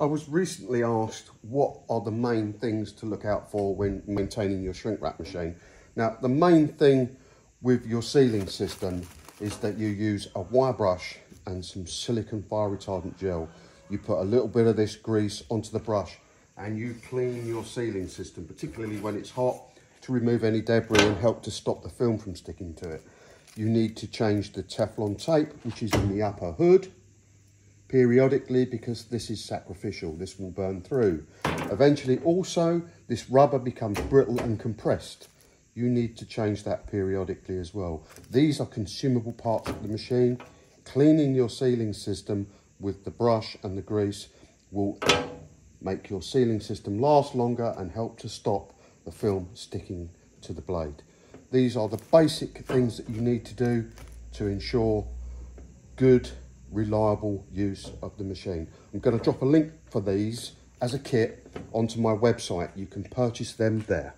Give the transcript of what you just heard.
I was recently asked what are the main things to look out for when maintaining your shrink wrap machine. Now, the main thing with your sealing system is that you use a wire brush and some silicone fire retardant gel. You put a little bit of this grease onto the brush and you clean your sealing system, particularly when it's hot, to remove any debris and help to stop the film from sticking to it. You need to change the Teflon tape, which is in the upper hood, periodically, because this is sacrificial. This will burn through. Eventually, also, this rubber becomes brittle and compressed. You need to change that periodically as well. These are consumable parts of the machine. Cleaning your sealing system with the brush and the grease will make your sealing system last longer and help to stop the film sticking to the blade. These are the basic things that you need to do to ensure good, reliable use of the machine. I'm going to drop a link for these as a kit onto my website. You can purchase them there.